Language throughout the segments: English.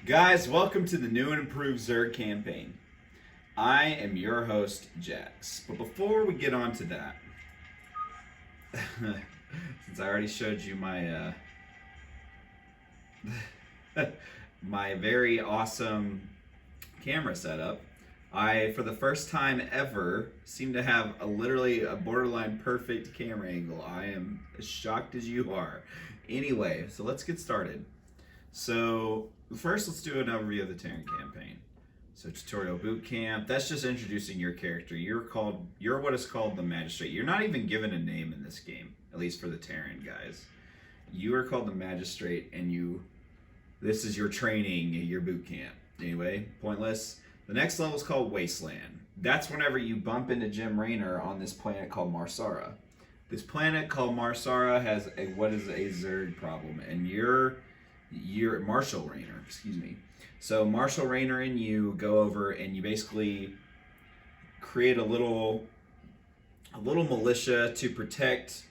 Guys, welcome to the new and improved Zerg campaign. I am your host, Jax. But before we get on to that, since I already showed you my my very awesome camera setup, I, for the first time ever, seem to have literally a borderline perfect camera angle. I am as shocked as you are. Anyway, so let's get started. So first, let's do an overview of the Terran campaign. So tutorial boot camp, that's just introducing your character. You're what is called the magistrate. You're not even given a name in this game, at least for the Terran guys. You are called the magistrate, and this is your training, your boot camp. Anyway, pointless. The next level is called Wasteland. That's whenever you bump into Jim Raynor on this planet called Marsara. This planet called Marsara has what is a Zerg problem, and you're Marshall Raynor, excuse me. So Marshall Raynor and you go over and you basically create a little militia to protect.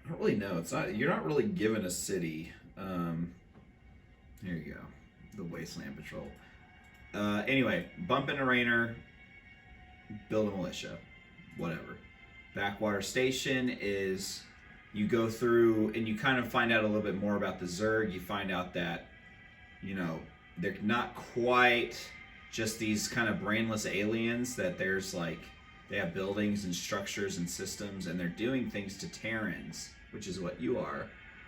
I don't really know. You're not really given a city. Here you go, the Wasteland Patrol. Anyway, bump into Raynor, build a militia, whatever. Backwater Station is. You go through and you kind of find out a little bit more about the Zerg. You find out that, they're not quite just these kind of brainless aliens, that they have buildings and structures and systems, and they're doing things to Terrans, which is what you are,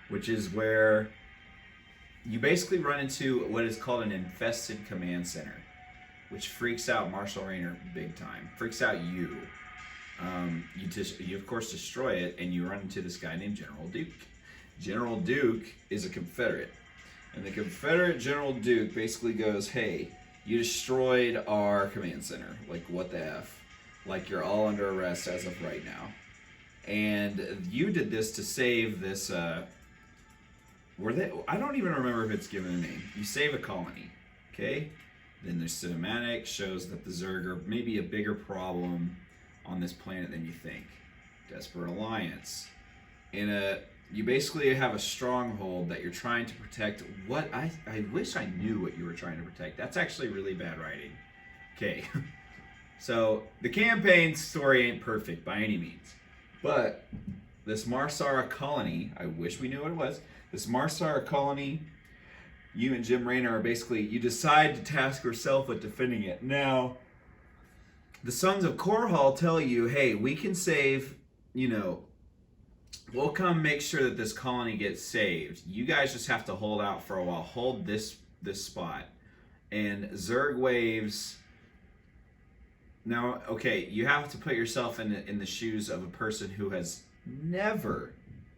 which is where you basically run into what is called an infested command center, which freaks out Marshall Raynor big time, freaks out you. You of course destroy it, and you run into this guy named General Duke. General Duke is a Confederate, and the Confederate General Duke basically goes, "Hey, you destroyed our command center. Like, what the f? Like, you're all under arrest as of right now, and you did this to save this." I don't even remember if it's given a name. You save a colony, okay? Then the cinematic shows that the Zerg are maybe a bigger problem on this planet than you think. Desperate alliance. You basically have a stronghold that you're trying to protect. What I wish I knew what you were trying to protect. That's actually really bad writing. Okay. So the campaign story ain't perfect by any means. But this Marsara colony, I wish we knew what it was. This Marsara colony, you and Jim Raynor are basically, you decide to task yourself with defending it. Now, the Sons of Korhal tell you, hey, we can save, we'll come make sure that this colony gets saved. You guys just have to hold out for a while. Hold this spot. And Zerg waves. Now, okay, you have to put yourself in the shoes of a person who has never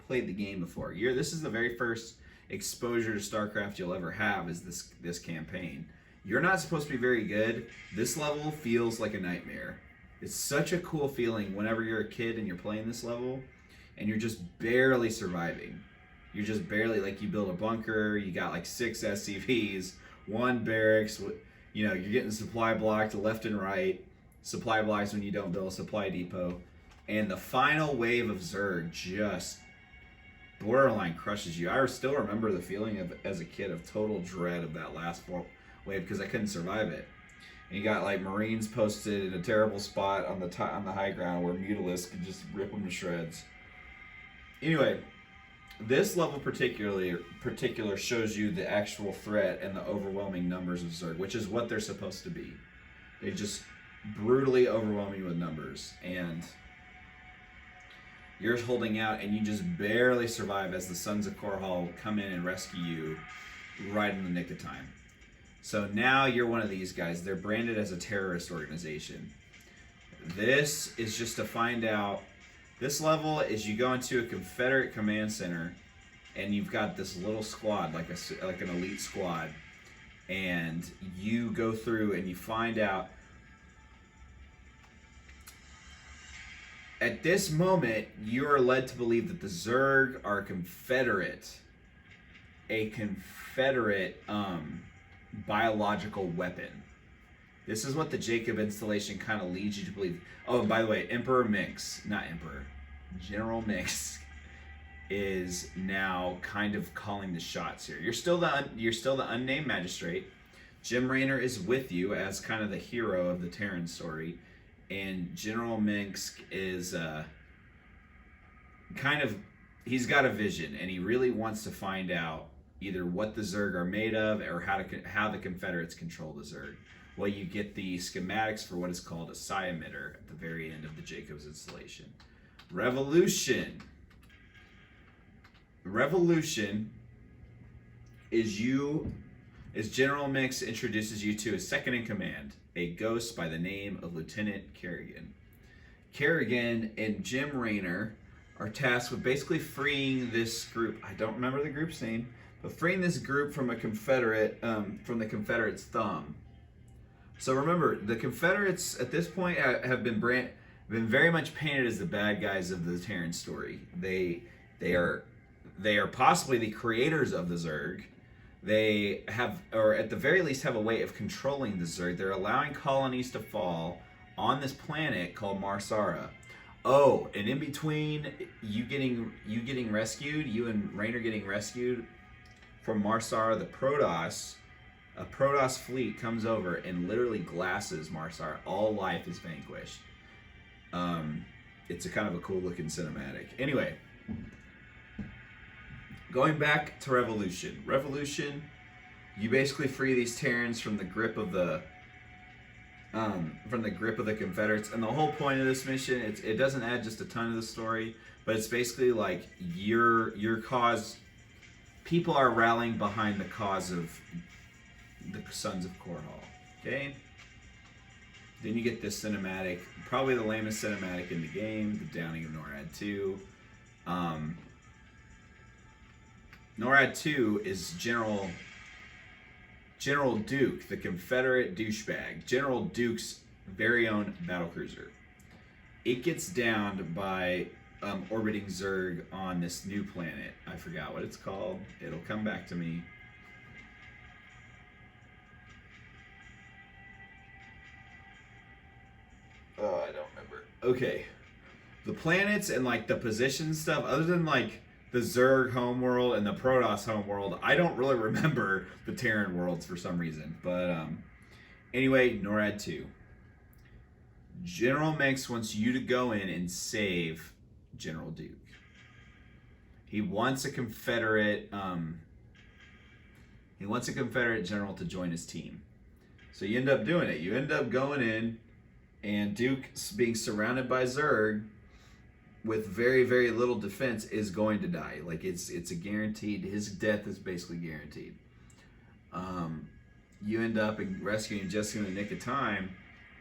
played the game before. This is the very first exposure to StarCraft you'll ever have, is this campaign. You're not supposed to be very good. This level feels like a nightmare. It's such a cool feeling whenever you're a kid and you're playing this level and you're just barely surviving. You're just barely, you build a bunker, you got 6 SCVs, 1 barracks, you're getting supply blocked left and right. Supply blocks when you don't build a supply depot. And the final wave of Zerg just borderline crushes you. I still remember the feeling as a kid of total dread of that last wave because I couldn't survive it. And you got Marines posted in a terrible spot on the high ground where Mutalisks could just rip them to shreds. Anyway, this level particular shows you the actual threat and the overwhelming numbers of Zerg, which is what they're supposed to be. They just brutally overwhelm you with numbers, and you're holding out, and you just barely survive as the Sons of Korhal come in and rescue you right in the nick of time. So now you're one of these guys. They're branded as a terrorist organization. This is just to find out. This level is you go into a Confederate command center, and you've got this little squad, like an elite squad, and you go through and you find out. At this moment, you are led to believe that the Zerg are a Confederate biological weapon. This is what the Jacob installation kind of leads you to believe. Oh, and by the way, General Mix is now kind of calling the shots here. You're still the unnamed magistrate. Jim Raynor is with you as kind of the hero of the Terran story, and General Minsk is he's got a vision, and he really wants to find out either what the Zerg are made of or how the Confederates control the Zerg. Well, you get the schematics for what is called a psi emitter at the very end of the Jacobs installation. Revolution is General Mix introduces you to his second in command, a ghost by the name of Lieutenant Kerrigan. Kerrigan and Jim Raynor are tasked with basically freeing this group. I don't remember the group's name, but freeing this group from a Confederate, from the Confederates' thumb. So remember, the Confederates at this point have been very much painted as the bad guys of the Terran story. They are possibly the creators of the Zerg. They have, or at the very least, have a way of controlling the Zerg. They're allowing colonies to fall on this planet called Marsara. Oh, and in between you getting rescued, you and Raynor getting rescued from Marsara, a Protoss fleet comes over and literally glasses Marsara. All life is vanquished. It's a kind of a cool looking cinematic. Anyway, going back to Revolution. Revolution, you basically free these Terrans from the grip of the Confederates, and the whole point of this mission, it doesn't add just a ton of the story, but it's basically like your cause. People are rallying behind the cause of the Sons of Korhal. Okay. Then you get this cinematic, probably the lamest cinematic in the game, the downing of NORAD 2. NORAD 2 is General Duke, the Confederate douchebag. General Duke's very own battlecruiser. It gets downed by orbiting Zerg on this new planet. I forgot what it's called. It'll come back to me. Oh, I don't remember. Okay. The planets and like the position stuff, other than like the Zerg homeworld and the Protoss homeworld, I don't really remember the Terran worlds for some reason. But anyway, NORAD 2. General Mix wants you to go in and save General Duke. He wants a Confederate general to join his team. So you end up doing it. You end up going in, and Duke, being surrounded by Zerg with very, very little defense, is going to die. Like it's a guaranteed. His death is basically guaranteed. You end up rescuing him just in the nick of time,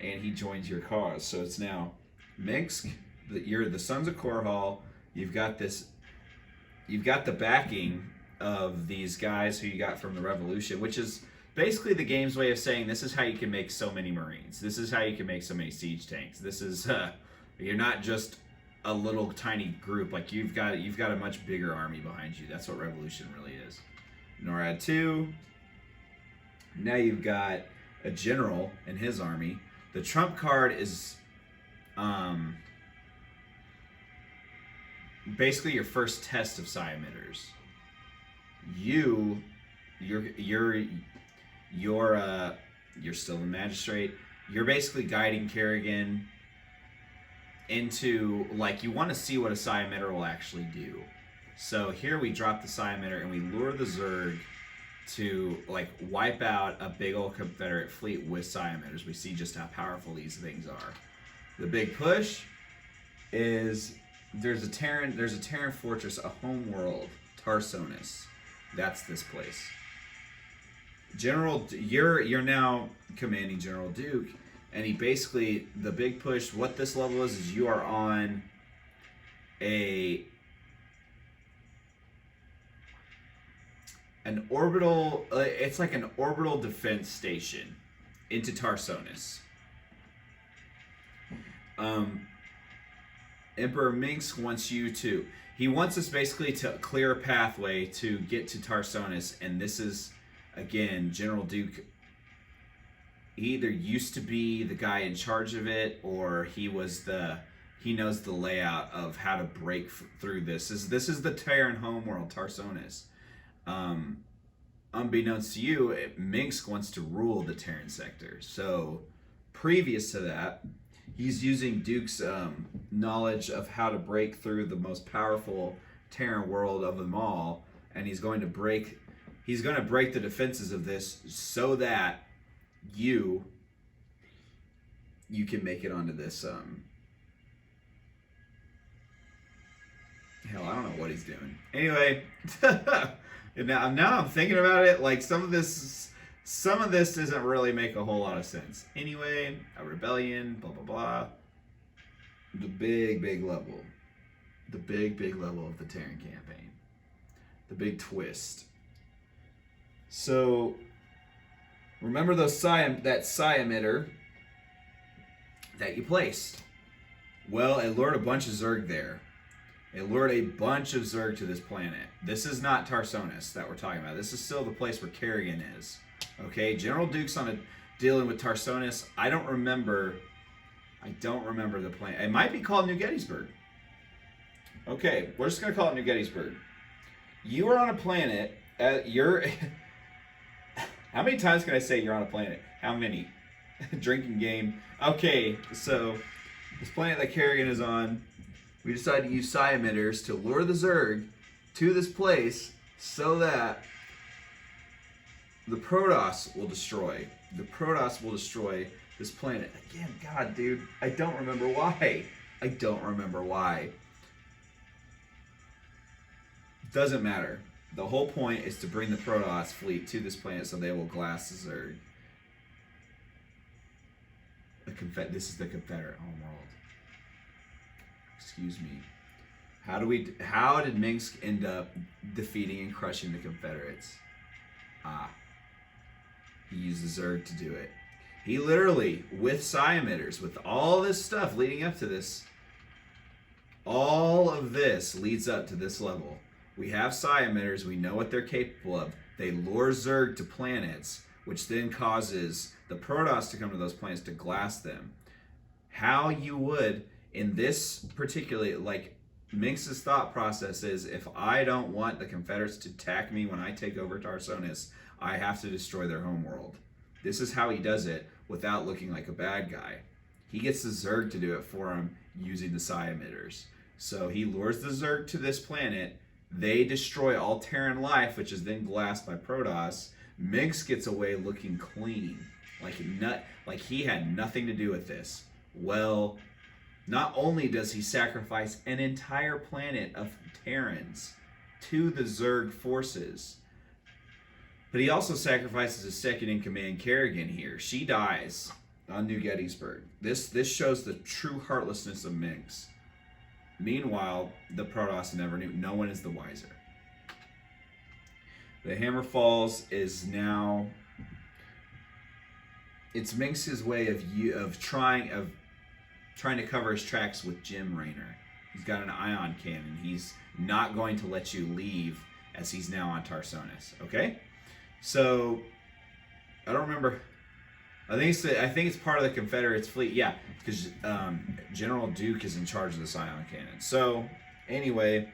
and he joins your cause. So it's now Minsk. You're the Sons of Korhal. You've got the backing of these guys who you got from the Revolution, which is basically the game's way of saying this is how you can make so many Marines. This is how you can make so many siege tanks. This is you're not just a little tiny group. Like you've got a much bigger army behind you. That's what Revolution really is. NORAD 2. Now you've got a general and his army. The trump card is basically your first test of psi emitters. You're still the magistrate. You're basically guiding Kerrigan into, like, you want to see what a psi emitter will actually do. So here we drop the psi emitter and we lure the Zerg to like wipe out a big old Confederate fleet with psi emitters. We see just how powerful these things are. The big push is there's a Terran fortress, a home world, Tarsonis. That's this place. You're now commanding General Duke, and he basically, the big push, what this level is you are on an orbital, it's like an orbital defense station into Tarsonis. Emperor Minsk wants he wants us basically to clear a pathway to get to Tarsonis, and this is, again, General Duke. He either used to be the guy in charge of it, or he he knows the layout of how to break through this. This is the Terran homeworld, Tarsonis. Unbeknownst to you, Minsk wants to rule the Terran sector. So, previous to that, he's using Duke's knowledge of how to break through the most powerful Terran world of them all, and he's going to break the defenses of this so that you can make it onto this. Hell, I don't know what he's doing. Anyway, now I'm thinking about it. Like some of this doesn't really make a whole lot of sense. Anyway, a rebellion, blah blah blah. The big level, the big level of the Terran campaign, the big twist. So, remember that psi emitter that you placed? Well, it lured a bunch of Zerg there. It lured a bunch of Zerg to this planet. This is not Tarsonis that we're talking about. This is still the place where Kerrigan is. Okay, General Duke's dealing with Tarsonis. I don't remember the planet. It might be called New Gettysburg. Okay, we're just gonna call it New Gettysburg. You are on a planet. How many times can I say you're on a planet? How many? Drinking game. Okay, so this planet that Kerrigan is on, we decided to use psi emitters to lure the Zerg to this place so that the Protoss will destroy. The Protoss will destroy this planet. Again, God, dude, I don't remember why. Doesn't matter. The whole point is to bring the Protoss fleet to this planet so they will glass the Zerg. This is the Confederate homeworld. Excuse me. How did Minsk end up defeating and crushing the Confederates? He used the Zerg to do it. He literally, with psi emitters, with all this stuff leading up to this, all of this leads up to this level. We have psi emitters, we know what they're capable of. They lure Zerg to planets, which then causes the Protoss to come to those planets to glass them. How you would, in this particular, like, Minsk's thought process is, if I don't want the Confederates to attack me when I take over Tarsonis, I have to destroy their homeworld. This is how he does it without looking like a bad guy. He gets the Zerg to do it for him using the psi emitters. So he lures the Zerg to this planet. They destroy all Terran life, which is then glassed by Protoss. Minsk gets away looking clean, like he had nothing to do with this. Well, not only does he sacrifice an entire planet of Terrans to the Zerg forces, but he also sacrifices his second in command, Kerrigan, here. She dies on New Gettysburg. This shows the true heartlessness of Minsk. Meanwhile, the Protoss never knew. No one is the wiser. The Hammer Falls is now... It's Minsk's way of trying to cover his tracks with Jim Raynor. He's got an ion cannon. He's not going to let you leave as he's now on Tarsonis. Okay? So, I don't remember. I think it's part of the Confederates fleet. Yeah, because General Duke is in charge of this ion cannon. So, anyway,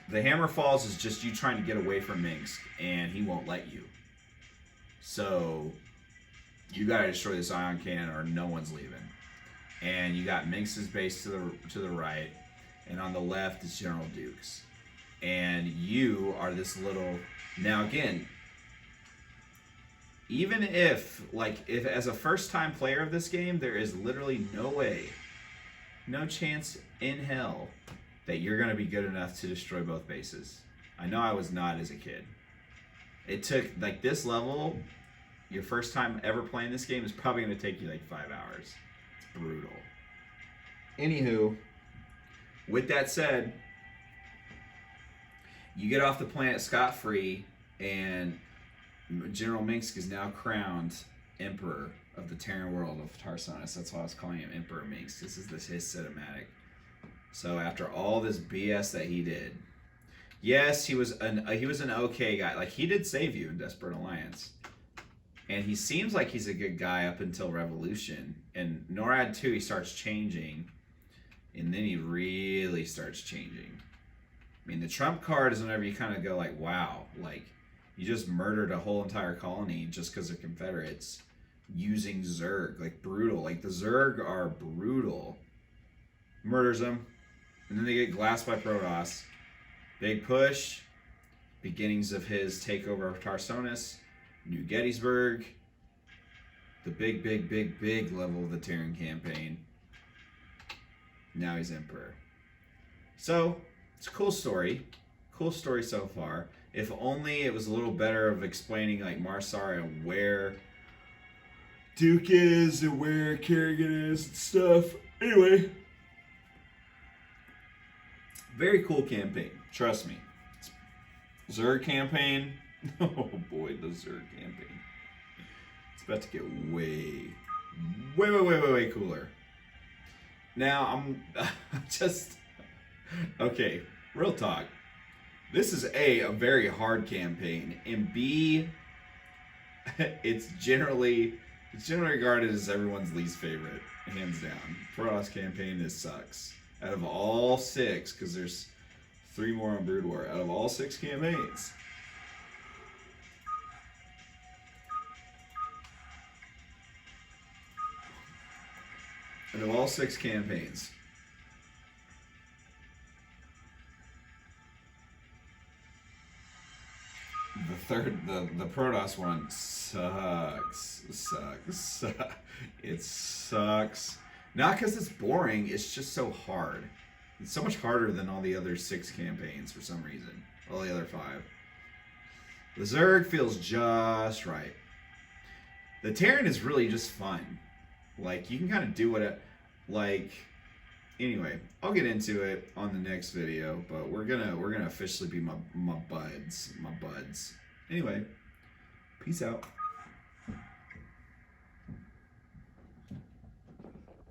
the Hammer Falls is just you trying to get away from Minsk, and he won't let you. So, you gotta destroy this ion cannon, or no one's leaving. And you got Minsk's base to the right, and on the left is General Duke's. And you are this little... Now, again, even if as a first-time player of this game, there is literally no way, no chance in hell that you're going to be good enough to destroy both bases. I know I was not as a kid. It took, this level, your first time ever playing this game is probably going to take you 5 hours. It's brutal. Anywho, with that said, you get off the planet scot-free, and General Minsk is now crowned Emperor of the Terran world of Tarsonis. That's why I was calling him Emperor Minsk. This is his cinematic. So after all this BS that he did, yes, he was an okay guy. He did save you in Desperate Alliance, and he seems like he's a good guy up until Revolution. And NORAD 2, he starts changing, and then he really starts changing. I mean, the trump card is whenever you kind of go like, wow, like you just murdered a whole entire colony just because they're Confederates using Zerg, like brutal. Like the Zerg are brutal. Murders them, and then they get glassed by Protoss. Big push. Beginnings of his takeover of Tarsonis, New Gettysburg, the big level of the Terran campaign. Now he's Emperor. So, it's a cool story. Cool story so far. If only it was a little better of explaining like Marsara and where Duke is and where Kerrigan is and stuff. Anyway. Very cool campaign. Trust me. Zerg campaign. Oh boy, the Zerg campaign. It's about to get way cooler. Now I'm just okay. Real talk. This is a very hard campaign, and B, it's generally regarded as everyone's least favorite, hands down. Protoss campaign, this sucks. Out of all 6, because there's 3 more on Brood War. Out of all 6 campaigns, the Protoss one sucks. It sucks. Not because it's boring, it's just so hard. It's so much harder than all the other 6 campaigns for some reason. All the other 5. The Zerg feels just right. The Terran is really just fun. Like, you can kind of do what anyway, I'll get into it on the next video, but we're gonna officially be my buds. Anyway, peace out.